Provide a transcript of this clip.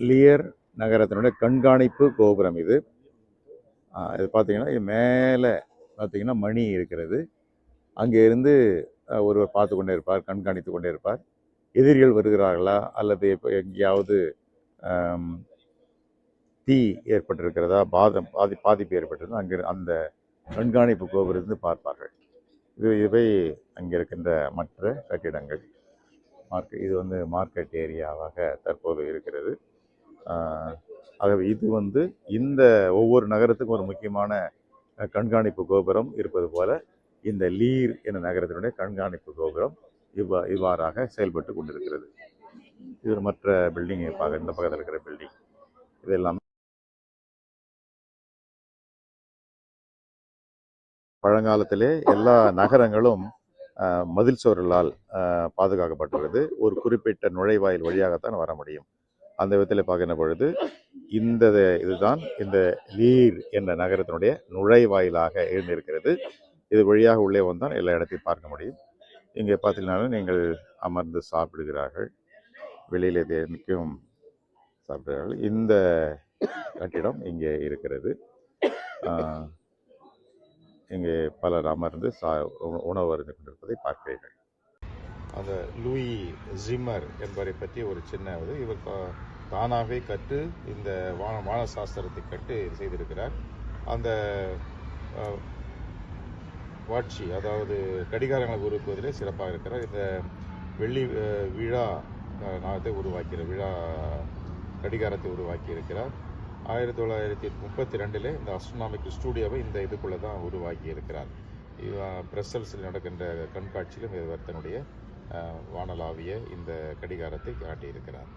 Lear நகரத்தினுடைய கண்காணிப்பு கோபுரம் இது. இது பார்த்தீங்கன்னா மேலே பார்த்தீங்கன்னா மணி இருக்கிறது. அங்கே இருந்து ஒருவர் பார்த்து கொண்டே இருப்பார், கண்காணித்து கொண்டே இருப்பார். எதிரிகள் வருகிறார்களா அல்லது இப்போ எங்கேயாவது தீ ஏற்பட்டிருக்கிறதா, பாதிப்பு ஏற்பட்டிருந்தா அங்கே அந்த கண்காணிப்பு கோபுரத்திலிருந்து பார்ப்பார்கள். இவை அங்கே இருக்கின்ற மற்ற கட்டிடங்கள். இது வந்து மார்க்கெட் ஏரியாவாக தற்போது இருக்கிறது. ஆகவே இது வந்து இந்த ஒவ்வொரு நகரத்துக்கும் ஒரு முக்கியமான கண்காணிப்பு கோபுரம் இருப்பது போல இந்த லீர் என்ற நகரத்தினுடைய கண்காணிப்பு கோபுரம் இவ்வாறாக செயல்பட்டு கொண்டிருக்கிறது. இது மற்ற பில்டிங் இந்த பக்கத்தில் இருக்கிற பில்டிங் இது எல்லாமே பழங்காலத்திலே எல்லா நகரங்களும் மதில் சுவர்களால் பாதுகாக்கப்பட்டுள்ளது. ஒரு குறிப்பிட்ட நுழைவாயில் வழியாகத்தான் வர முடியும். அந்த விதத்தில் பார்க்கின்ற பொழுது இதுதான் இந்த லீர் என்ற நகரத்தினுடைய நுழைவாயிலாக இருந்திருக்கிறது. இது வழியாக உள்ளே வந்தால் எல்லா இடத்தையும் பார்க்க முடியும். இங்கே பார்த்தீங்கன்னாலும் நீங்கள் அமர்ந்து சாப்பிடுகிறார்கள், வெளியிலே நிற்கும் சாப்பிடுகிறார்கள். இந்த கட்டிடம் இங்கே இருக்கிறது. இங்கே பலர் அமர்ந்து உணவு அருந்து கொண்டிருப்பதை பார்க்கிறீர்கள். அந்த லூயி ஜிம்மர் என்பவரை பற்றி ஒரு சின்ன இவர் தானாகவே கற்று இந்த வான சாஸ்திரத்தை கட்டு செய்திருக்கிறார். அந்த வாட்சி, அதாவது கடிகாரங்களை உருவாக்குவதிலே சிறப்பாக இருக்கிறார். இந்த வெள்ளி விழா நாளத்தை விழா கடிகாரத்தை உருவாக்கி இருக்கிறார். 1932 இந்த அஸ்ட்ரோனாமிக்கல் ஸ்டூடியோவை இந்த இதுக்குள்ளே தான் உருவாக்கி இருக்கிறார். பிரசல்ஸில் நடக்கின்ற கண்காட்சியிலும் இவர் தன்னுடைய வானளாவிய இந்த கடிகாரத்தை காட்டியிருக்கிறார்.